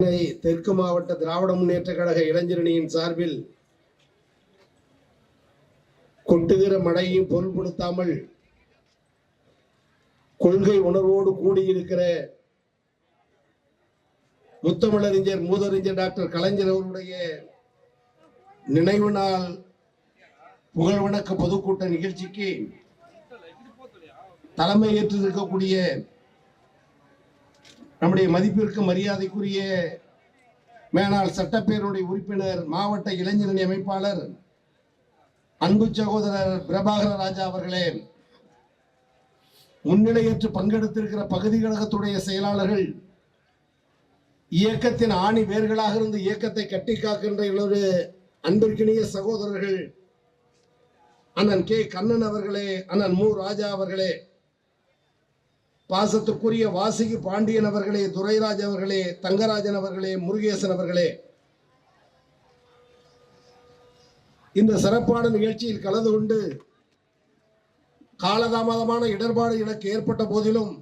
தெற்கு மாவட்ட திராவிட முன்னேற்ற கழக இளைஞரணியின் சார்பில் கொட்டுகிற மழையும் பொருள்படுத்தாமல் கொள்கை உணர்வோடு கூடியிருக்கிற முத்தமிழறிஞர் மூதறிஞர் டாக்டர் கலைஞர் அவருடைய நினைவு நாள் புகழ் வணக்க பொதுக்கூட்ட நிகழ்ச்சிக்கு தலைமை ஏற்றிருக்கக்கூடிய நம்முடைய மதிப்பிற்கு மரியாதைக்குரிய மேனாள் சட்டப்பேரவை உறுப்பினர் மாவட்ட இளைஞரணி அமைப்பாளர் அன்பு சகோதரர் பிரபாகர ராஜா அவர்களே, முன்னிலையேற்று பங்கெடுத்திருக்கிற பகுதி கழகத்துடைய செயலாளர்கள், இயக்கத்தின் ஆணி வேர்களாக இருந்து இயக்கத்தை கட்டி காக்கின்ற இன்னொரு அன்பிற்கினிய சகோதரர்கள் அண்ணன் கே கண்ணன் அவர்களே, அண்ணன் மு ராஜா அவர்களே, பாசத்துக்குரிய வாசிகி பாண்டியன் அவர்களே, துரைராஜ் அவர்களே, தங்கராஜன் அவர்களே, முருகேசன் அவர்களே, இந்த சிறப்பான நிகழ்ச்சியில் கலந்து கொண்டு காலதாமதமான இடர்பாடு எனக்கு ஏற்பட்ட போதிலும்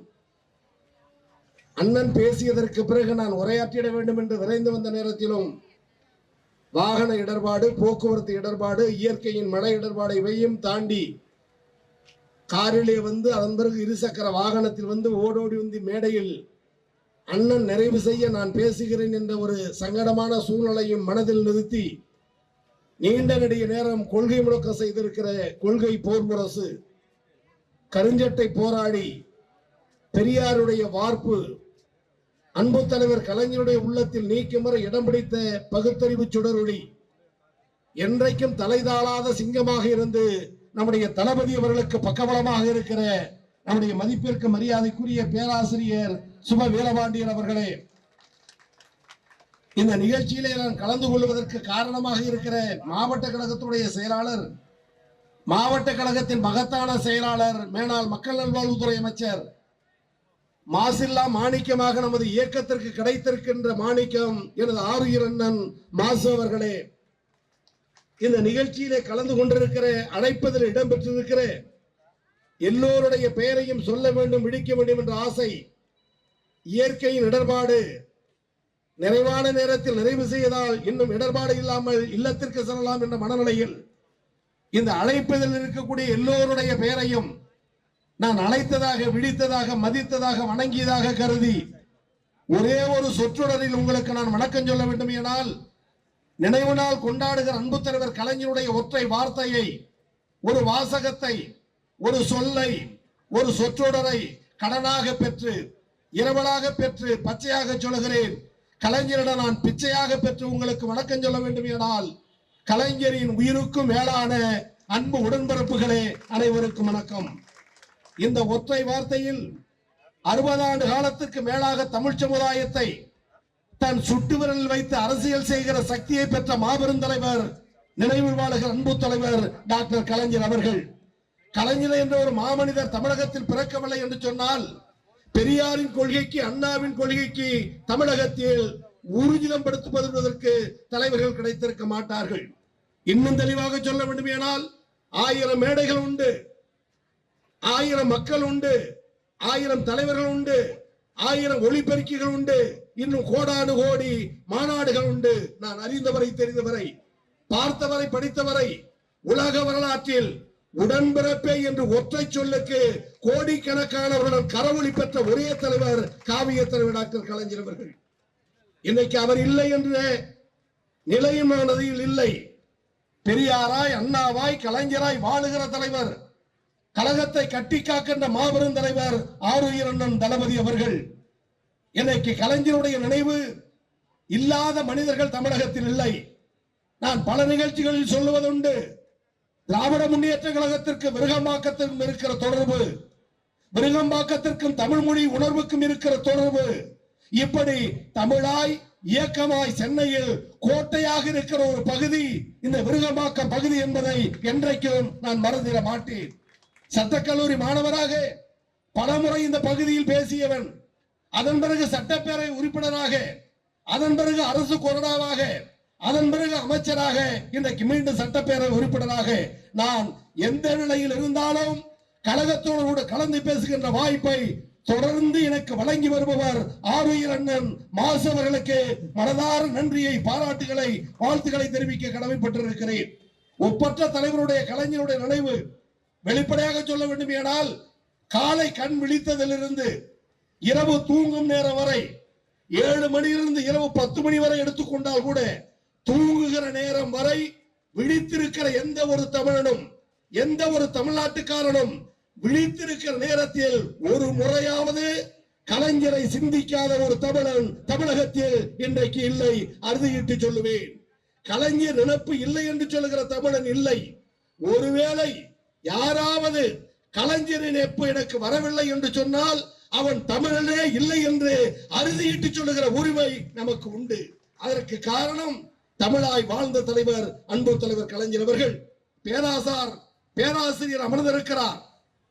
அண்ணன் பேசியதற்கு பிறகு நான் உரையாற்றிட வேண்டும் என்று விரைந்து வந்த நேரத்திலும் வாகன இடர்பாடு, போக்குவரத்து இடர்பாடு, இயற்கையின் மழை இடர்பாடு இவையும் தாண்டி காரிலே வந்து அதன் பிறகு இருசக்கர வாகனத்தில் வந்து ஓடோடி வந்து மேடையில் அண்ணன் நிறைவு செய்ய நான் பேசுகிறேன் என்ற ஒரு சங்கடமான சூழ்நிலையும் மனதில் நிறுத்தி நீண்ட நெடிய நேரம் கொள்கை முழக்கம் செய்திருக்கிற கொள்கை போர் முரசு, கருஞ்சட்டை போராடி, பெரியாருடைய வார்ப்பு, அன்பு தலைவர் கலைஞருடைய உள்ளத்தில் நீக்குமற இடம் பிடித்த பகுத்தறிவு சுடரொளி, என்றைக்கும் தலைதாளாத சிங்கமாக இருந்து நம்முடைய தளபதி அவர்களுக்கு பக்கபலமாக இருக்கிற நம்முடைய மதிப்பிற்கு மரியாதைக்குரிய பேராசிரியர் சுப வீரபாண்டியன் அவர்களே, இந்த நிகழ்ச்சியிலே நான் கலந்து கொள்வதற்கு காரணமாக இருக்கிற மாவட்ட கழகத்துடைய செயலாளர், மாவட்ட கழகத்தின் மகத்தான செயலாளர், மேனாள் மக்கள் நல்வாழ்வுத்துறை அமைச்சர், மாசில்லா மாணிக்கமாக நமது இயக்கத்திற்கு கிடைத்திருக்கின்ற மாணிக்கம் எனது ஆருயிர் அண்ணன் மாசு அவர்களே, இந்த நிகழ்ச்சியிலே கலந்து கொண்டிருக்கிற அழைப்பதில் இடம்பெற்றிருக்கிற எல்லோருடைய பெயரையும் சொல்ல வேண்டும், விழிக்க வேண்டும் என்ற ஆசை, இயற்கையின் இடர்பாடு நிறைவான நேரத்தில் நிறைவு செய்வதால் இன்னும் இடர்பாடு இல்லாமல் இல்லத்திற்கு செல்லலாம் என்ற மனநிலையில் இந்த அழைப்பதில் இருக்கக்கூடிய எல்லோருடைய பெயரையும் நான் அழைத்ததாக, விழித்ததாக, மதித்ததாக, வணங்கியதாக கருதி ஒரே ஒரு சொற்றொடரில் உங்களுக்கு நான் வணக்கம் சொல்ல வேண்டும். எனால் நினைவு நாள் கொண்டாடுகிற அன்பு தலைவர் கலைஞருடைய ஒற்றை வார்த்தையை, ஒரு வாசகத்தை, ஒரு சொல்லை, ஒரு சொற்றொடரை கடனாக பெற்று, இரவலாக பெற்று, பச்சையாக சொல்லுகிறேன். கலைஞரிடம் நான் பிச்சையாக பெற்று உங்களுக்கு வணக்கம் சொல்ல வேண்டும். எனால் கலைஞரின் உயிருக்கும் மேலான அன்பு உடன்பிறப்புகளே, அனைவருக்கும் வணக்கம். இந்த ஒற்றை வார்த்தையில் 60 ஆண்டு காலத்திற்கு மேலாக தமிழ் சமுதாயத்தை தன் சுட்டு விரலில் வைத்து அரசியல் செய்கிற சக்தியை பெற்ற மாபெரும் தலைவர், நினைவில் வாழுகிற அன்பு தலைவர் டாக்டர் கலைஞர் அவர்கள். கலைஞர் என்ற ஒரு மாமனிதர் தமிழகத்தில் பிறக்கவில்லை என்று சொன்னால், பெரியாரின் கொள்கைக்கு, அண்ணாவின் கொள்கைக்கு தமிழகத்தில் ஊர்ஜிதம் படுத்துவதற்கு தலைவர்கள் கிடைத்திருக்க மாட்டார்கள். இன்னும் தெளிவாக சொல்ல வேண்டும் என்றால், 1000 மேடைகள் உண்டு, 1000 மக்கள் உண்டு, 1000 தலைவர்கள் உண்டு, 1000 ஒளிபெருக்கிகள் உண்டு, இன்னும் கோடானு கோடி மாநாடுகள் உண்டு. நான் அறிந்தவரை, தெரிந்தவரை, பார்த்தவரை, படித்தவரை, உலக வரலாற்றில் உடன்பிறப்பே என்று ஒற்றை சொல்லுக்கு கோடிக்கணக்கானவர்களுடன் கரவொலி பெற்ற ஒரே தலைவர் காவிய தலைவர் டாக்டர் கலைஞர் அவர்கள். இன்னைக்கு அவர் இல்லை என்ற நிலையும் நதியில் இல்லை. பெரியாராய், அண்ணாவாய், கலைஞராய் வாழுகிற தலைவர், கழகத்தை கட்டி காக்கின்ற மாபெரும் தலைவர் ஆருயிர் அண்ணன் தளபதி அவர்கள். இன்னைக்கு கலைஞருடைய நினைவு இல்லாத மனிதர்கள் தமிழகத்தில் இல்லை. நான் பல நிகழ்ச்சிகளில் சொல்லுவதுண்டு, திராவிட முன்னேற்ற கழகத்திற்கு விருகம்பாக்கத்திற்கும் இருக்கிற தொடர்பு, விருகம்பாக்கத்திற்கும் தமிழ் மொழி உணர்வுக்கும் இருக்கிற தொடர்பு, இப்படி தமிழாய் இயக்கமாய் சென்னையில் கோட்டையாக இருக்கிற ஒரு பகுதி இந்த விருகம்பாக்கம் பகுதி என்பதை என்றைக்கும் நான் மறந்திட மாட்டேன். சட்டக்கல்லூரி மாணவராக பலமுறை இந்த பகுதியில் பேசியவன், அதன் பிறகு சட்டப்பேரவை உறுப்பினராக, அதன் பிறகு அரசு கொறடாவாக, அதன் பிறகு அமைச்சராக, இன்றைக்கு மீண்டும் சட்டப்பேரவை உறுப்பினராக நான் எந்த நிலையில் இருந்தாலும் கழகத்தோடு கலந்து பேசுகின்ற வாய்ப்பை தொடர்ந்து எனக்கு வழங்கி வருபவர் ஆருயிர் அண்ணன் மாசு அவர்களுக்கு மனதார நன்றியை, பாராட்டுகளை, வாழ்த்துக்களை தெரிவிக்க கடமைப்பட்டிருக்கிறேன். ஒப்பற்ற தலைவருடைய, கலைஞருடைய நினைவு வெளிப்படையாக சொல்ல வேண்டுமேனால், காலை கண் விழித்ததிலிருந்து இரவு தூங்கும் நேரம் வரை 7 மணியிலிருந்து இரவு 10 மணி வரை எடுத்துக்கொண்டால் கூட தூங்குகிற நேரம் வரை விழித்திருக்கிற எந்த ஒரு தமிழனும், எந்த ஒரு தமிழ்நாட்டுக்காரனும் விழித்திருக்கிற நேரத்தில் ஒரு முறையாவது கலைஞரை சிந்திக்காத ஒரு தமிழன் தமிழகத்தில் இன்றைக்கு இல்லை. அறுதியிட்டு சொல்லுவேன், கலைஞர் நினைப்பு இல்லை என்று சொல்லுகிற தமிழன் இல்லை. ஒருவேளை யாராவது கலைஞரின் நினைப்பு எனக்கு வரவில்லை என்று சொன்னால் அவன் தமிழனே இல்லை என்று அறுதியிட்டு சொல்லுகிற உரிமை நமக்கு உண்டு. அதற்கு காரணம் தமிழாய் வாழ்ந்த தலைவர், அன்பு தலைவர் கலைஞர் அவர்கள். பேராசிரியர் அமர்ந்திருக்கிறார்.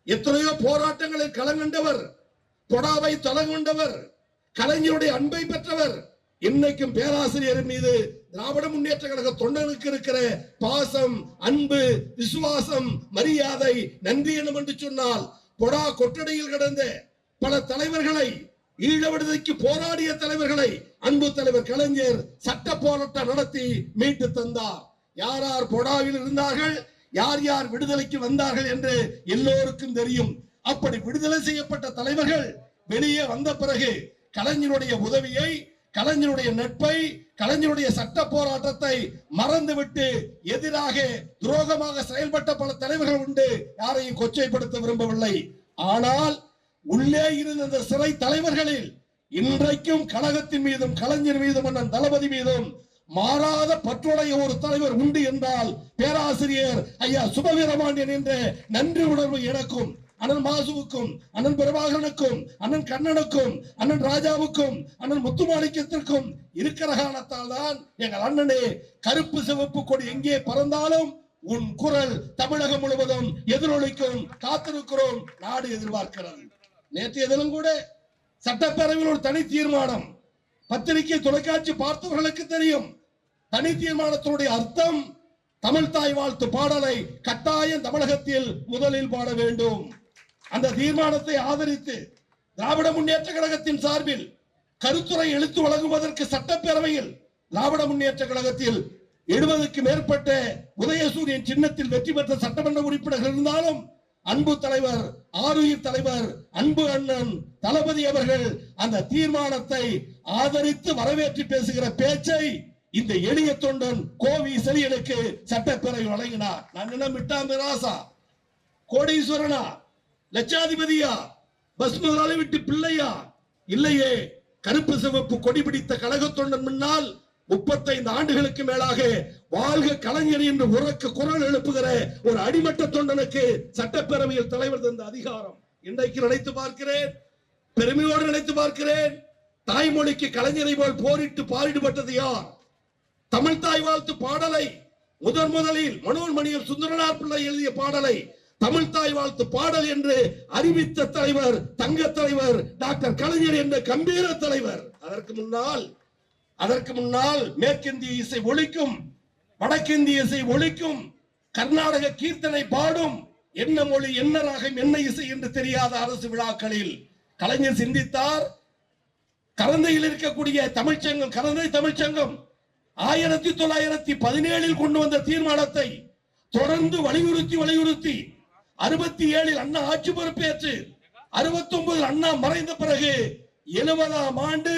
எத்தனையோ போராட்டங்களில் களங்கண்டவர், பொடாவை தொலைகொண்டவர், கலைஞருடைய அன்பை பெற்றவர். இன்னைக்கும் பேராசிரியர் மீது திராவிட முன்னேற்ற கழக தொண்டனுக்கு இருக்கிற பாசம், அன்பு, விசுவாசம், மரியாதை, நன்றி எனும் என்று சொன்னால், பொடா கொட்டடையில் கிடந்த பல தலைவர்களை, ஈழ விடுதலைக்கு போராடிய தலைவர்களை அன்பு தலைவர் கலைஞர் சட்ட போராட்டம் நடத்தி மீட்டு தந்தார். யார் யார் பொடாவில் இருந்தார்கள், யார் யார் விடுதலைக்கு வந்தார்கள் என்று எல்லோருக்கும் தெரியும். அப்படி விடுதலை செய்யப்பட்ட தலைவர்கள் வெளியே வந்த பிறகு கலைஞருடைய உதவியை, கலைஞருடைய நட்பை, கலைஞருடைய சட்ட போராட்டத்தை மறந்துவிட்டு எதிராக துரோகமாக செயல்பட்ட பல தலைவர்கள் உண்டு. யாரையும் கொச்சைப்படுத்த விரும்பவில்லை. ஆனால் உள்ளே இருந்த அந்த சிறை தலைவர்களில் இன்றைக்கும் கழகத்தின் மீதும், கலைஞர் மீதும், அண்ணன் தளபதி மீதும் மாறாத பற்றுடைய ஒரு தலைவர் உண்டு என்றால் பேராசிரியர் ஐயா சுபவீரபாண்டியன் என்ற நன்றி உணர்வு எனக்கும், அண்ணன் மாசுவுக்கும், அண்ணன் பிரபாகரனுக்கும், அண்ணன் கண்ணனுக்கும், அண்ணன் ராஜாவுக்கும், அண்ணன் முத்துமாணிக்கத்திற்கும் இருக்கிற காரணத்தால் தான் எங்கள் அண்ணனே கருப்பு சிவப்பு கொடி எங்கே பறந்தாலும் உன் குரல் தமிழகம் முழுவதும் எதிரொலிக்கும். காத்திருக்கிறோம், நாடு எதிர்பார்க்கிறது. நேற்றைய தினம் கூட சட்டப்பேரவையில் ஒரு தனி தீர்மானம், பத்திரிகை தொலைக்காட்சி பார்த்தவர்களுக்கு தெரியும். தனி தீர்மானத்தினுடைய அர்த்தம், தமிழ் தாய் வாழ்த்து பாடலை கட்டாயம் தமிழகத்தில் முதலில் பாட வேண்டும். அந்த தீர்மானத்தை ஆதரித்து திராவிட முன்னேற்ற கழகத்தின் சார்பில் கருத்துரை எழுத்து வழங்குவதற்கு சட்டப்பேரவையில் திராவிட முன்னேற்ற கழகத்தில் 70க்கு மேற்பட்ட உதயசூரியன் சின்னத்தில் வெற்றி பெற்ற சட்டமன்ற உறுப்பினர்கள் இருந்தாலும் அன்பு தலைவர், ஆருயிர் தலைவர், அன்பு அண்ணன் தளபதி அவர்கள் அந்த தீர்மானத்தை ஆதரித்து வரவேற்று பேசுகிற பேச்சை இந்த எளிய தொண்டன் கோவி செலியனுக்கு சட்டப்பேரவை வழங்கினார். நான் என்ன மிட்டாம்பி ராசா, கோடீஸ்வரனா, லட்சாதிபதியா, பஸ் முதலாளி விட்டு பிள்ளையா? இல்லையே, கருப்பு சிவப்பு கொடி பிடித்த கழக தொண்டன் முன்னால் 35 ஆண்டுகளுக்கு மேலாக வாழ்க கலைஞர் என்று உறக்க குரல் எழுப்புகிற ஒரு அடிமட்ட தொண்டனுக்கு சட்டப்பேரவையில் தலைவர் தந்த அதிகாரம் இன்றைக்கு நினைத்து பார்க்கிறேன், பெருமையோடு நினைத்து பார்க்கிறேன். தாய்மொழிக்கு கலைஞரை போல் போரிட்டு பாரிடுபட்டது யார்? தமிழ் தாய் வாழ்த்து பாடலை முதலில் மனோன் மணியம் சுந்தரனார் பிள்ளை எழுதிய பாடலை தமிழ் தாய் வாழ்த்து பாடல் என்று அறிவித்த தலைவர், தங்க தலைவர் டாக்டர் கலைஞர் என்ற கம்பீர தலைவர். அதற்கு முன்னால் மேற்கிந்திய இசை ஒழிக்கும், வடக்கிந்திய இசை ஒழிக்கும், கர்நாடக கீர்த்தனை பாடும், என்ன மொழி, என்ன ராகம், என்ன இசை என்று தெரியாத அரசு விழாக்களில் கலைஞர் சிந்தித்தார். கரந்தையில் இருக்கக்கூடிய தமிழ்ச்சங்கம், கரந்தை தமிழ்ச்சங்கம் 1917 கொண்டு வந்த தீர்மானத்தை தொடர்ந்து வலியுறுத்தி 67 அண்ணா ஆட்சி பொறுப்பேற்று 69 அண்ணா மறைந்த பிறகு 70ஆம் ஆண்டு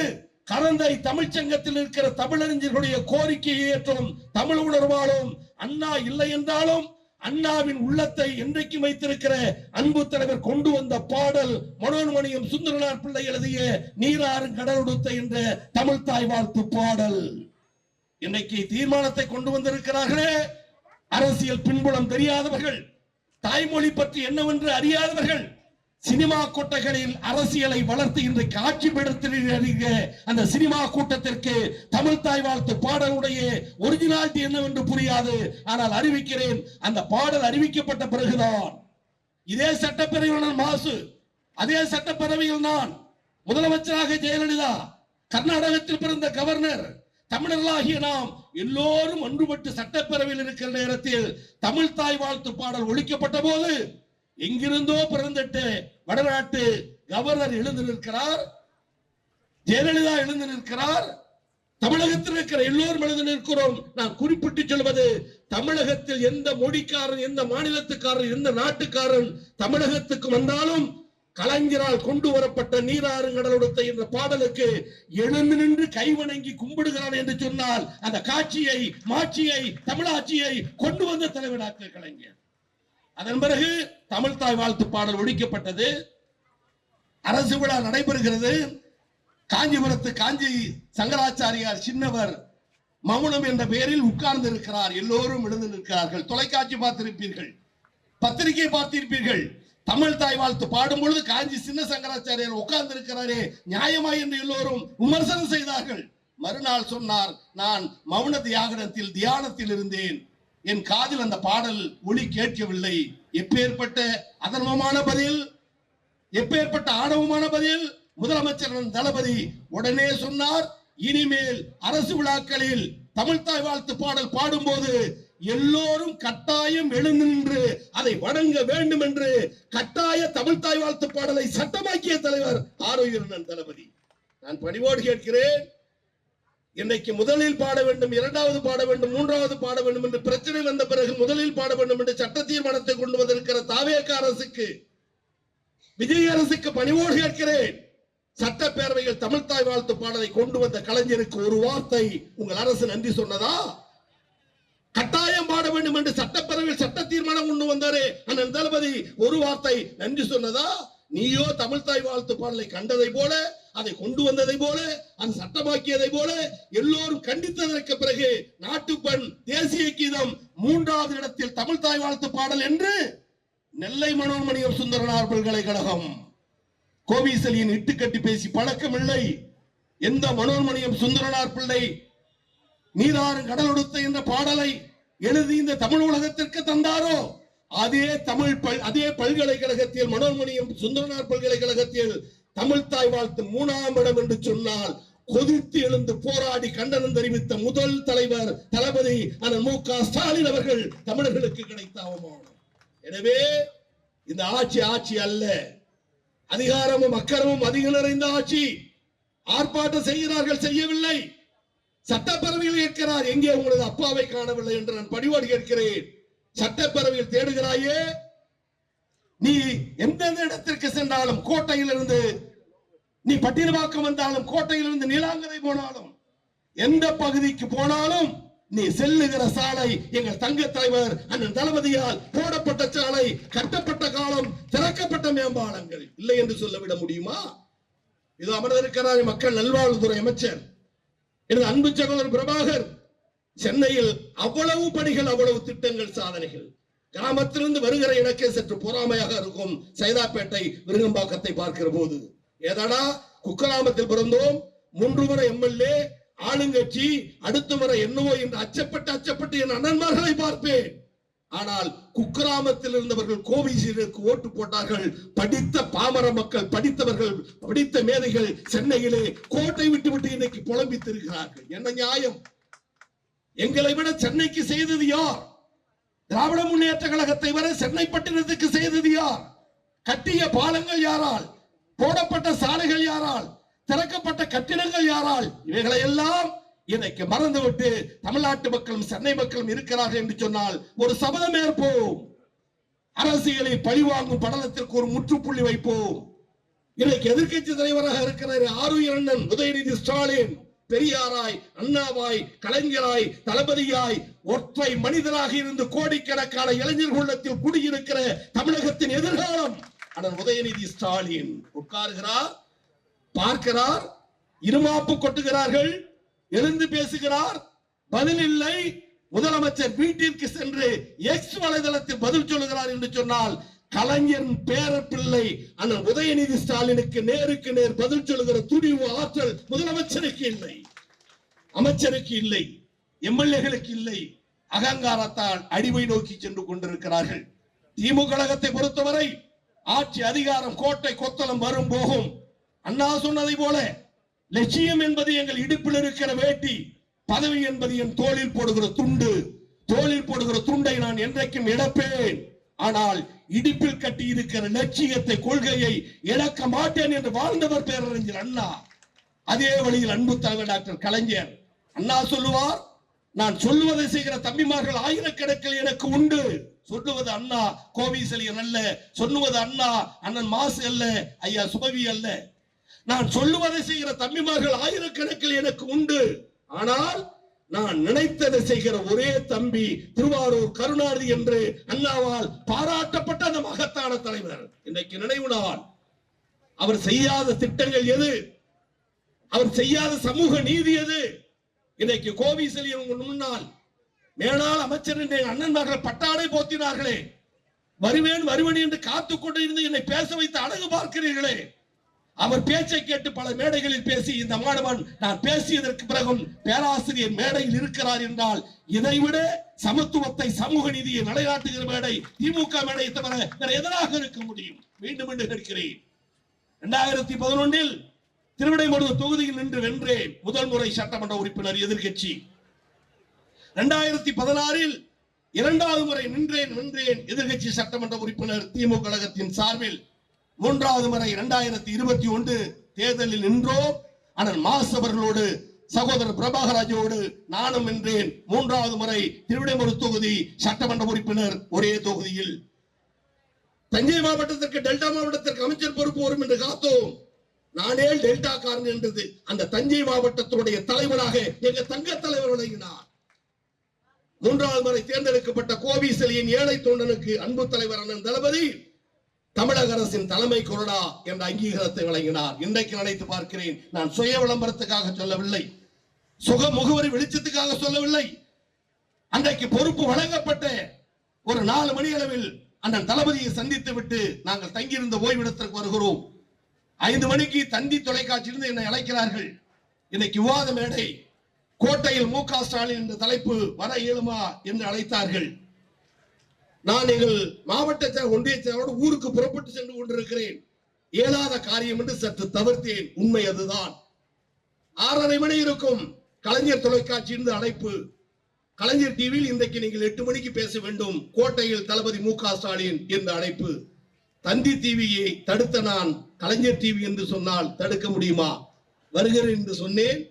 கரந்தை தமிழ்ச்சங்கத்தில் இருக்கிற தமிழறிஞர்களுடைய கோரிக்கையை ஏற்றும் தமிழ் உணர்வாலும் அண்ணா இல்லை என்றாலும் அண்ணாவின் உள்ளத்தை என்றைக்கு வைத்திருக்கிற அன்பு தலைவர் கொண்டு வந்த பாடல் மனோன்மணியம் சுந்தரனார் பிள்ளை எழுதிய நீராறு கடலுடுத்த என்ற தமிழ் தாய் வாழ்த்து பாடல். இன்னைக்கு தீர்மானத்தை கொண்டு வந்திருக்கிறார்களே, அரசியல் பின்புலம் தெரியாதவர்கள், தாய்மொழி பற்றி என்னவென்று அறியாதவர்கள், சினிமா கூட்டங்களில் அரசியலை வளர்த்து இன்றைக்கு ஆட்சி பீடத்தில் அந்த சினிமா கூட்டத்திற்கு தமிழ் தாய் வாழ்த்து பாடலுடைய ஒரிஜினாலிட்டி என்னவென்று புரியாது. ஆனால் அறிவிக்கிறேன், அந்த பாடல் அறிவிக்கப்பட்ட பிறகுதான் இதே சட்டப்பேரவையில் மாசு, அதே சட்டப்பேரவையில் நான், முதலமைச்சராக ஜெயலலிதா, கர்நாடகத்தில் பிறந்த கவர்னர், தமிழர்களாகிய நாம் எல்லோரும் ஒன்றுபட்டு சட்டப்பேரவையில் இருக்கிற நேரத்தில் தமிழ் தாய் வாழ்த்து பாடல் ஒழிக்கப்பட்ட போது எங்கிருந்தோ பிறந்துட்டு வடநாட்டு கவர்னர் எழுந்து நிற்கிறார், ஜெயலலிதா எழுந்து நிற்கிறார், தமிழகத்தில் இருக்கிற எல்லோரும் எழுந்து நிற்கிறோம். நான் குறிப்பிட்டு சொல்வது, தமிழகத்தில் எந்த மொழிக்காரன், எந்த மாநிலத்துக்காரன், எந்த நாட்டுக்காரன் தமிழகத்துக்கு வந்தாலும் கலைஞரால் கொண்டு வரப்பட்ட நீராறு கடலோடத்தை என்ற பாடலுக்கு எழுந்து நின்று கைவணங்கி கும்பிடுகிறான் என்று சொன்னால் அந்த காட்சியை, மாட்சியை, தமிழாட்சியை கொண்டு வந்த தலைவர் டாக்டர் கலைஞர். அதன் பிறகு தமிழ் தாய் வாழ்த்து பாடல் ஒழிக்கப்பட்டது. அரசு விழா நடைபெறுகிறது. காஞ்சிபுரத்து காஞ்சி சங்கராச்சாரியார் சின்னவர் மௌனம் என்ற பெயரில் உட்கார்ந்து இருக்கிறார். எல்லோரும் எழுந்து நிற்கிறார்கள். தொலைக்காட்சி பார்த்திருப்பீர்கள், பத்திரிகை பார்த்திருப்பீர்கள். தமிழ் தாய் வாழ்த்து பாடும் பொழுது காஞ்சி சின்ன சங்கராச்சாரியார் உட்கார்ந்து இருக்கிறாரே, நியாயமா என்று எல்லோரும் விமர்சனம் செய்தார்கள். மறுநாள் சொன்னார், நான் மௌன தியாகனத்தில் தியானத்தில் இருந்தேன், என் காதில் அந்த பாடல் ஒளி கேட்கவில்லை. எப்பேற்பட்ட அதர்மமான பதில், எப்பேற்பட்ட ஆணவமான பதில்! முதலமைச்சர் தளபதி உடனே சொன்னார், இனிமேல் அரசு விழாக்களில் தமிழ்தாய் வாழ்த்து பாடல் பாடும்போது எல்லோரும் கட்டாயம் எழுந்து நின்று அதை வணங்க வேண்டும் என்று கட்டாய தமிழ்தாய் வாழ்த்து பாடலை சட்டமாக்கிய தலைவர் ஆரோக்கியன் தளபதி. நான் பணிவோடு கேட்கிறேன், இன்னைக்கு முதலில் பாட வேண்டும், இரண்டாவது பாட வேண்டும், மூன்றாவது பாட வேண்டும் என்று பிரச்சனை வந்த பிறகு முதலில் பாட வேண்டும் என்று சட்ட தீர்மானத்தை கொண்டு வந்திருக்கிற தாவேக அரசுக்கு, விஜய் அரசுக்கு பணிவோடு கேட்கிறேன், சட்டப்பேரவையில் தமிழ்தாய் வாழ்த்து பாடலை கொண்டு வந்த கலைஞருக்கு ஒரு வார்த்தை உங்கள் அரசு நன்றி சொன்னதா? கட்டாயம் பாட வேண்டும் என்று சட்டப்பேரவையில் சட்ட தீர்மானம் கொண்டு வந்தாரே அண்ணன் தளபதி, ஒரு வார்த்தை நன்றி சொன்னதா? நீயோ தமிழ்தாய் வாழ்த்து பாடலை கண்டதை போல, அதை கொண்டு வந்ததை போல, அது சட்டமாக்கியதை போல எல்லோரும் கண்டித்ததற்கு பிறகு நாட்டுப்பண், தேசிய கீதம், மூன்றாவது இடத்தில் தமிழ்தாய் வாழ்த்து பாடல் என்று நெல்லை மனோன்மணியம் சுந்தரனார் பல்கலைக்கழகம் கோவிசலியின் இட்டுக்கட்டி பேசி பழக்கம் இல்லை. எந்த மனோன்மணியம் சுந்தரனார் பிள்ளை நீராறு கடலொடுத்த என்ற பாடலை எழுதி இந்த தமிழ் உலகத்திற்கு தந்தாரோ, அதே பல்கலைக்கழகத்தில், மனோன்மணியம் சுந்தரனார் பல்கலைக்கழகத்தில் தமிழ்தாய் வாழ்த்து 3ஆம் இடம் என்று சொன்னால் கொதித்து எழுந்து போராடி கண்டனம் தெரிவித்த முதல் தலைவர் தளபதி அண்ணன் மு.க. ஸ்டாலின் அவர்கள் தமிழர்களுக்கு கிடைத்த அவமானம். எனவே இந்த ஆட்சி அல்ல, அதிகாரமும் அக்கரமும் அதிக நிறைந்த ஆட்சி. ஆர்ப்பாட்டம் செய்கிறார்கள், செய்யவில்லை. சட்டப்பேரவையில் கேட்கிறார், எங்கே உங்களது அப்பாவை காணவில்லை என்று நான் பணிவோடு கேட்கிறேன். சட்டப்பேரவையில் தேடுகிறாயே, நீ எந்தெந்த இடத்திற்கு சென்றாலும், கோட்டையிலிருந்து நீ பட்டினப்பாக்கம் வந்தாலும், கோட்டையிலிருந்து நீலாங்கரை போனாலும், எந்த பகுதிக்கு போனாலும் நீ செல்லுகிற சாலை எங்கள் தங்க தலைவர் அண்ணன் தளபதியால் போடப்பட்ட சாலை, கட்டப்பட்ட காலம், திறக்கப்பட்ட மேம்பாலங்கள் இல்லை என்று சொல்லிவிட முடியுமா? இது அமர்ந்திருக்கிறார் மக்கள் நல்வாழ்வுத்துறை அமைச்சர் எனது அன்பு சகோதரர் பிரபாகர். சென்னையில் அவ்வளவு பணிகள், அவ்வளவு திட்டங்கள், சாதனைகள். கிராமத்திலிருந்து வருகிற எனக்கே சற்று பொறாமையாக இருக்கும் சைதாப்பேட்டை விருகம்பாக்கத்தை பார்க்கிற போது. ஏதாடா குக்கிராமத்தில் பிறந்தோம், 3 முறை எம்எல்ஏ, ஆளுங்கட்சி, அடுத்த முறை என்னவோ என்று அச்சப்பட்டு என் அண்ணன்மார்களை பார்ப்பேன். ஆனால் குக்கிராமத்தில் இருந்தவர்கள் கோவிசீருக்கு ஓட்டு போட்டார்கள். படித்த பாமர மக்கள், படித்தவர்கள், படித்த மேதைகள் சென்னையிலே கோட்டை விட்டு இன்னைக்கு புலம்பித்திருக்கிறார்கள். என்ன நியாயம்? எங்களை விட சென்னைக்கு செய்தது யார்? திராவிட முன்னேற்ற கழகத்தை வரை சென்னை பட்டினத்துக்கு செய்தது யார்? கட்டிய பாலங்கள் யாரால்? போடப்பட்ட சாலைகள் யாரால்? திறக்கப்பட்ட கட்டிடங்கள் யாரால்? இவைகளை எல்லாம் இன்னைக்கு மறந்துவிட்டு தமிழ்நாட்டு மக்களும் சென்னை மக்களும் இருக்கிறார்கள் என்று சொன்னால் ஒரு சபதம் ஏற்போம். அரசியலை பழிவாங்கும் படலத்திற்கு ஒரு முற்றுப்புள்ளி வைப்போம். இன்னைக்கு எதிர்க்கட்சி தலைவராக இருக்கிற ஆரோக்கியன் உதயநிதி ஸ்டாலின் பெரியாராய், அண்ணாவாய், கலைஞராய், தளபதியாய் ஒற்றை மனிதராக இருந்து கோடிக்கணக்கான இளைஞர் உள்ளத்தில் குடியிருக்கிற தமிழகத்தின் எதிர்காலம் அண்ணன் உதயநிதி ஸ்டாலின் உட்காருகிறார், பார்க்கிறார், இருமாப்பு கொட்டுகிறார்கள், எழுந்து பேசுகிறார், பதில் இல்லை. முதலமைச்சர் வீட்டிற்கு சென்று எக்ஸ் வலைதளத்தில் பதில் சொல்லுகிறார் என்று சொன்னால் கலைஞர் பேரப்பிள்ளை அண்ணன் உதயநிதி ஸ்டாலினுக்கு நேருக்கு நேர் பதில் சொல்லுகிற துணிவு, ஆற்றல் முதலமைச்சருக்கு இல்லை, அமைச்சருக்கு இல்லை, எம்எல்ஏகளுக்கு இல்லை. அகங்காரத்தால் அடிமை நோக்கி சென்று கொண்டிருக்கிறார்கள். திமுக கழகத்தை பொறுத்தவரை ஆட்சி அதிகாரம் கோட்டை கொத்தளம் வரும் போகும். அண்ணா சொன்னதை போல லட்சியம் என்பது எங்கள் இடுப்பில் இருக்கிற வேட்டி, பதவி என்பது என் தோளில் போடுகிற துண்டு. தோளில் போடுகிற துண்டை நான் என்றைக்கும் இழப்பேன். ஆனால் இடுப்பில் கட்டி இருக்கிற லட்சியத்தை, கொள்கையை இழக்க மாட்டேன் என்று வாழ்ந்தவர் பேரறிஞர் அண்ணா. அதே வழியில் அன்பு தலைவர் டாக்டர் கலைஞர். அண்ணா சொல்லுவார், நான் சொல்லுவதை செய்கிற தம்பிமார்கள் ஆயிரக்கணக்கில் எனக்கு உண்டு. சொல்லுவது அண்ணா கோவிசெலியன் அல்ல, சொல்லுவது அண்ணா அண்ணன் மாசு அல்ல, ஐயா சுபவி அல்ல. நான் சொல்லுவதை செய்கிற தம்பிமார்கள் ஆயிரக்கணக்கில் எனக்கு உண்டு. ஆனால் நான் நினைத்ததை செய்கிற ஒரே தம்பி திருவாரூர் கருணாநிதி என்று அண்ணாவால் பாராட்டப்பட்ட அந்த மகத்தான தலைவர். இன்றைக்கு நினைவு நாள். அவர் செய்யாத திட்டங்கள் எது? அவர் செய்யாத சமூக நீதி எது? இன்றைக்கு கோவிசெலியன் முன்னால் மேலாள் அமைச்சர் அண்ணன்மார்கள் பட்டாடை போத்தினார்களே, வருவேன் வருவேன் என்று காத்துக் கொண்டிருந்து என்னை பேச வைத்து அழகு பார்க்கிறீர்களே. அவர் பேச்சை கேட்டு பல மேடைகளில் பேசி இந்த மாணவன் நான் பேசியதற்கு பிறகும் பேராசிரியர் மேடையில் இருக்கிறார் என்றால் இதைவிட சமத்துவத்தை, சமூக நீதியை நிலைநாட்டுகிற மேடை திமுக மேடையை தவிர வேற எதனாக இருக்க முடியும்? மீண்டும் மீண்டும் கேட்கிறேன். 2011 திருவிடைமருது தொகுதியில் நின்று வென்றேன். முதல் முறை சட்டமன்ற உறுப்பினர் எதிர்கட்சி. 2016 இரண்டாவது முறை வென்றேன் எதிர்கட்சி சட்டமன்ற உறுப்பினர் திமுக கழகத்தின் சார்பில். மூன்றாவது முறை 2021 தேர்தலில் நின்றோம். அண்ணன் மாஸ் அவர்களோடு, சகோதரர் பிரபாகராஜோடு நானும் வென்றேன். மூன்றாவது முறை திருவிடைமருது தொகுதி சட்டமன்ற உறுப்பினர் ஒரே தொகுதியில். தஞ்சை மாவட்டத்திற்கு, டெல்டா மாவட்டத்திற்கு அமைச்சர் பொறுப்பு வரும் என்று காத்தோம். நானே டெல்டா காரன் என்றது அந்த தஞ்சை மாவட்டத்தினுடைய தலைவராக எங்க தங்க தலைவர் வழங்கினார். மூன்றாவது முறை தேர்ந்தெடுக்கப்பட்ட கோவிசெலியன் ஏழை தொண்டனுக்கு அன்பு தலைவர் அண்ணன் தளபதி தமிழக அரசின் தலைமை கொறடா என்ற அங்கீகாரத்தை வழங்கினார். இன்றைக்கு நினைத்து பார்க்கிறேன். நான் சுய விளம்பரத்துக்காக சொல்லவில்லை, சுக முகவரி வெளிச்சத்துக்காக சொல்லவில்லை. அன்றைக்கு பொறுப்பு வழங்கப்பட்ட ஒரு 4 மணி அளவில் அண்ணன் தளபதியை சந்தித்து விட்டு நாங்கள் தங்கியிருந்த ஓய்விடத்திற்கு வருகிறோம். 5 மணிக்கு தந்தி தொலைக்காட்சியிலிருந்து என்னை அழைக்கிறார்கள். இன்னைக்கு விவாத மேடை, கோட்டையில் மு.க. ஸ்டாலின் என்ற தலைப்பு, வர இயலுமா என்று அழைத்தார்கள். நான் எங்கள் மாவட்ட ஒன்றிய செயலரோடு ஊருக்கு புறப்பட்டு சென்று கொண்டிருக்கிறேன். இயலாத காரியம் என்று சற்று தவிர்த்தேன். உண்மை அதுதான். 6:30 மணி இருக்கும். கலைஞர் தொலைக்காட்சியிலிருந்து அழைப்பு. கலைஞர் டிவியில் இன்றைக்கு நீங்கள் 8 மணிக்கு பேச வேண்டும், கோட்டையில் தளபதி மு.க. ஸ்டாலின் என்ற அழைப்பு. தந்தி டிவியை தடுத்த நான் கலைஞர் டிவி என்று சொன்னால் தடுக்க முடியுமா? வருகிறேன் என்று சொன்னேன்,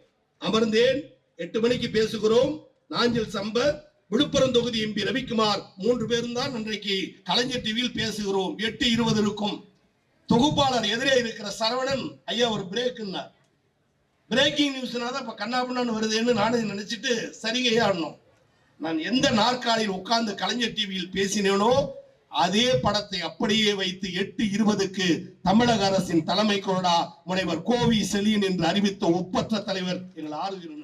அமர்ந்தேன். 8 மணிக்கு பேசுகிறோம். நாஞ்சில் சம்பத், விழுப்புரம் தொகுதி எம்பி ரவிக்குமார் 3 பேரும் தான் இன்றைக்கு கலைஞர் டிவியில் பேசுகிறோம். 8:20 இருக்கும். தொகுப்பாளர் எதிரே இருக்கிற சரவணன், ஐயா ஒரு பிரேக்குன்னார். பிரேக்கிங் நியூஸ்னா தான் இப்ப கண்ணாபுண்ணான்னு வருதுன்னு நானும் நினைச்சிட்டு சரிங்க ஆடணும். நான் எந்த நாற்காலியில் உட்கார்ந்து கலைஞர் டிவியில் பேசினேனோ அதே படத்தை அப்படியே வைத்து 8:20க்கு தமிழக அரசின் தலைமை கொறடா முனைவர் கோவிசெலியன் என்று அறிவித்த ஒப்பற்ற தலைவர் எங்கள் ஆளுநர்.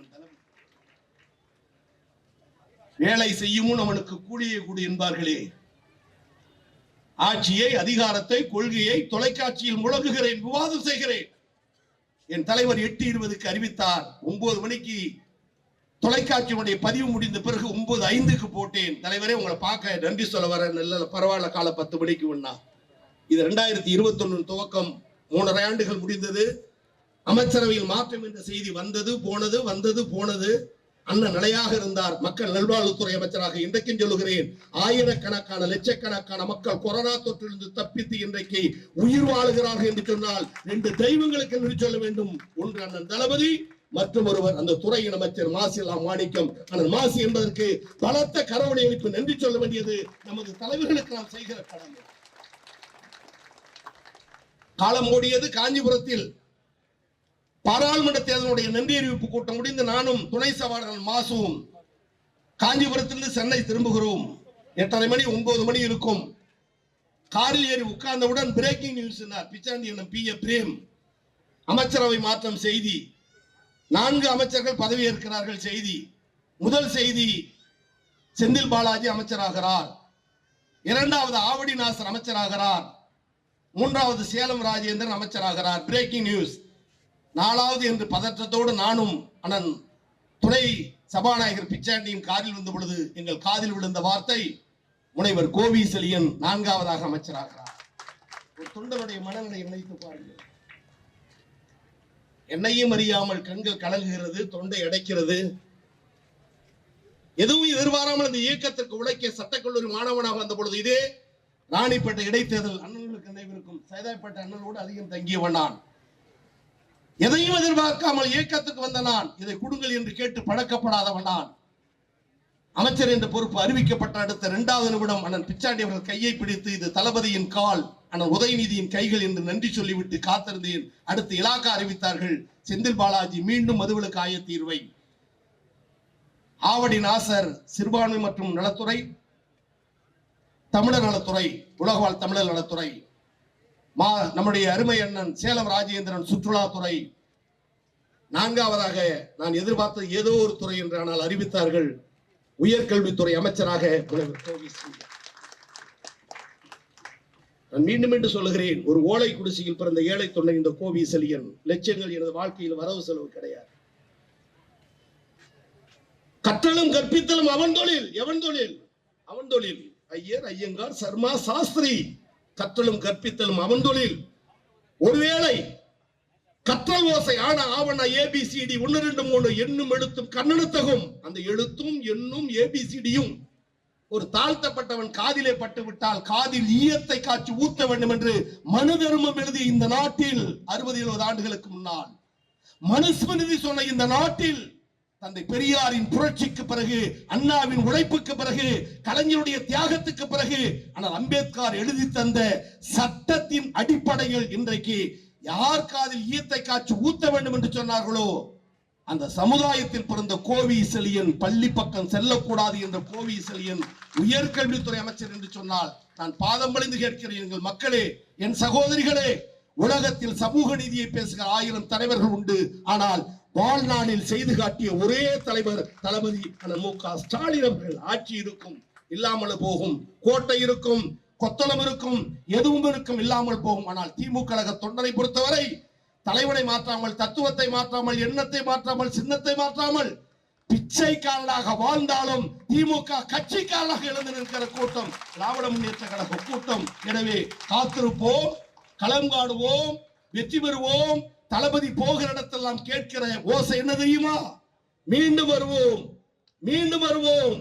வேலை செய்யும் அவனுக்கு கூலியே கூடி என்பார்களே. ஆட்சியை, அதிகாரத்தை, கொள்கையை தொலைக்காட்சியில் முழங்குகிறேன், விவாதம் செய்கிறேன். என் தலைவர் 8:20க்கு அறிவித்தார். 9 மணிக்கு தொலைக்காட்சியுடைய பதிவு முடிந்த பிறகு 9:05க்கு போட்டேன். தலைவரே உங்களை பார்க்க நன்றி சொல்ல வர, நல்ல பரவாயில்ல, காலை 10 மணிக்கு ஒண்ணா. இது 2021 துவக்கம். 3.5 ஆண்டுகள் முடிந்தது. அமைச்சரவையில் மாற்றம் என்ற செய்தி வந்தது போனது, வந்தது போனது. அண்ணன் நிலையாக இருந்தார். மக்கள் நல்வாழ்வுத்துறை அமைச்சராக. இன்றைக்கும் சொல்லுகிறேன், ஆயிரக்கணக்கான லட்சக்கணக்கான மக்கள் கொரோனா தொற்றிலிருந்து தப்பித்து இன்றைக்கு உயிர் வாழுகிறார்கள் என்று சொன்னால் 2 தெய்வங்களுக்கு என்று சொல்ல வேண்டும். ஒன்று அண்ணன் தளபதி, மற்றும் ஒருவர் அந்த துறையின் அமைச்சர் மாசிலா மாணிக்கம். அண்ணன் மாசி என்பதற்கு பலத்த கரவணை அளிப்பு நன்றி சொல்ல வேண்டியது நமது தலைவர்களுக்கு நாம் செய்கிற கடமை. காலம் ஓடியது. காஞ்சிபுரத்தில் பாராளுமன்ற தேர்தலுடைய நன்றி அறிவிப்பு கூட்டம் முடிந்து நானும் துணை சபாநாயகர் மாசுவும் காஞ்சிபுரத்திலிருந்து சென்னை திரும்புகிறோம். 8:30 மணி 9 மணி இருக்கும். காரில் ஏறி உட்கார்ந்தவுடன் breaking news. Pichandi PA. Prem அமைச்சரவை மாற்றம் செய்தி. 4 அமைச்சர்கள் பதவி ஏற்கிறார்கள் செய்தி. முதல் செய்தி, செந்தில் பாலாஜி அமைச்சராகிறார். 2வது ஆவடி நாசர் அமைச்சராகிறார். 3வது சேலம் ராஜேந்திரன் அமைச்சராகிறார். Breaking news. 4வது என்று பதற்றத்தோடு நானும் அண்ணன் துணை சபாநாயகர் பிச்சாண்டியும் காதில் வந்த பொழுது எங்கள் காதில் விழுந்த வார்த்தை, முனைவர் கோவிசெலியன் 4வதாக அமைச்சராகிறார். ஒரு தொண்டனுடைய மனநிலை நினைத்து பாருங்கள். என்னையும் அறியாமல் கண்கள் கலங்குகிறது, தொண்டை அடைக்கிறது. எதுவும் எதிர்பாராமல் அந்த இயக்கத்திற்கு உழைக்க சட்டக்கல்லூரி மாணவனாக வந்த பொழுது இதே ராணிப்பேட்டை இடைத்தேர்தல் அண்ணன்களுக்கு நினைவிருக்கும். சைதாப்பேட்டை அண்ணனோடு அதிகம் தங்கியவன் நான். எதையும் எதிர்பார்க்காமல் இயக்கத்துக்கு வந்த நான். இதை கொடுங்கள் என்று கேட்டு பழக்கப்படாதவன் நான். அமைச்சர் என்ற பொறுப்பு அறிவிக்கப்பட்ட அடுத்த 2வது நிமிடம் அண்ணன் பிச்சாண்டி அவர்கள் கையை பிடித்து இது தளபதியின் கால், அண்ணன் உதயநிதியின் கைகள் என்று நன்றி சொல்லிவிட்டு காத்திருந்தேன். அடுத்து இலாக்கா அறிவித்தார்கள். செந்தில் பாலாஜி மீண்டும் மதுவிலக்கு ஆயத்தீர்வை. ஆவடி நாசர் சிறுபான்மை மற்றும் நலத்துறை, தமிழர் நலத்துறை, உலகவாழ் தமிழர் நலத்துறை, நம்முடைய அருமை அண்ணன் சேலம் ராஜேந்திரன் சுற்றுலாத்துறை. 4வதாக நான் எதிர்பார்த்த ஏதோ ஒரு துறை என்று ஆனால் அறிவித்தார்கள். உயர்கல்வித்துறை அமைச்சராக நான் மீண்டும் மீண்டும் சொல்லுகிறேன், ஒரு ஓலை குடிசையில் பிறந்த ஏழை தொண்டை இந்த கோவி செலியன். லட்சங்கள் எனது வாழ்க்கையில் வரவு செலவு கிடையாது. கற்றலும் கற்பித்தலும் அவன் தொழில். எவன் தொழில்? அவன் தொழில். ஐயர், ஐயங்கார், சர்மா, சாஸ்திரி. கற்றலும் கற்பித்தலும் அவன் தொழில். ஒருவேளை கற்றல் ஓசை ஆனா ஆவண ABCD 1 2 3 எண்ணும் எழுத்தும் கண்ணெழுத்தகும். அந்த எழுத்தும் எண்ணும் ABCDயும் ஒரு தாழ்த்தப்பட்டவன் காதிலே பட்டு விட்டால் காதில் ஈயத்தை காய்ச்சி ஊத்த வேண்டும் என்று மனு தர்மம் எழுதிய இந்த நாட்டில் 60-70 ஆண்டுகளுக்கு முன்னால் மனுஸ்மிருதி சொன்ன இந்த நாட்டில் தந்தை பெரியாரின் புரட்சிக்கு பிறகு, அண்ணாவின் உழைப்புக்கு பிறகு, கலைஞருடைய தியாகத்துக்கு பிறகு ஆனால் அம்பேத்கர் எழுதி தந்த சட்டத்தின் அடிப்படையில் இன்றைக்கு யார் காதில் ஈயத்தை காய்ச்சி ஊத்த வேண்டும் என்று சொன்னார்களோ அந்த சமுதாயத்தில் பிறந்த கோவி செலியன் பள்ளி பக்கம் செல்லக்கூடாது என்ற கோவி செலியன் உயர்கல்வித்துறை அமைச்சர் என்று சொன்னால் நான் பாதம் பணிந்து கேட்கிறேன். எங்கள் மக்களே, என் சகோதரிகளே, உலகத்தில் சமூக நீதியை பேசுகிற 1000 தலைவர்கள் உண்டு. ஆனால் வாழ்நாளில் செய்து காட்டிய ஒரே தலைவர் தளபதி மு.க. ஸ்டாலின் அவர்கள். ஆட்சி இருக்கும், இல்லாமல் போகும். கோட்டை இருக்கும், கொத்தளம் இருக்கும், எதுவும் இருக்கும், இல்லாமல் போகும். ஆனால் திமுக கழக தொண்டரை பொறுத்தவரை தலைவனை மாற்றாமல், தத்துவத்தை மாற்றாமல், எண்ணத்தை மாற்றாமல், சின்னத்தை மாற்றாமல் பிச்சைக்காரனாக வாழ்ந்தாலும் திமுக கட்சிக்காரனாக எழுந்து நிற்கிற கூட்டம் திராவிட முன்னேற்ற கழக கூட்டம். எனவே காத்திருப்போம், களம் காடுவோம், வெற்றி பெறுவோம். தளபதி போகிற இடத்தெல்லாம் கேட்கிற ஓசை என்ன தெரியுமா? மீண்டும் வருவோம், மீண்டும் வருவோம்,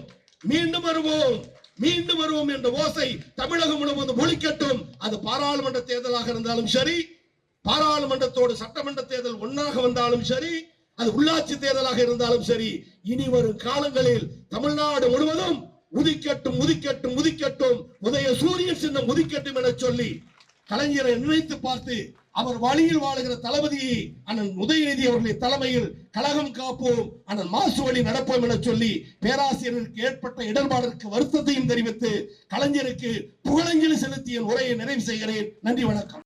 மீண்டும் வருவோம், மீண்டும் வருவோம் என்ற ஓசை தமிழகம் முழுவதும் ஒலிக்கட்டும். அது பாராளுமன்ற தேர்தலாக இருந்தாலும் சரி, பாராளுமன்றத்தோடு சட்டமன்ற தேர்தல் ஒன்றாக வந்தாலும் சரி, அது உள்ளாட்சி தேர்தலாக இருந்தாலும் சரி, இனி வரும் காலங்களில் தமிழ்நாடு முழுவதும் உதிக்கட்டும், உதிக்கட்டும், உதிக்கட்டும், உதய சூரியன் சின்னம் உதிக்கட்டும் என சொல்லி கலைஞரை நினைத்து பார்த்து அவர் வழியில் வாழுகிற தளபதியை அண்ணன் உதயநிதி அவர்களை தலைமையில் கழகம் காப்போம், அண்ணன் மாசு வழி நடப்போம் என சொல்லி பேராசிரியருக்கு ஏற்பட்ட இடர்பாடுக்கு வருத்தத்தையும் தெரிவித்து கலைஞருக்கு புகழஞ்சலி செலுத்திய உரையை நிறைவு செய்கிறேன். நன்றி, வணக்கம்.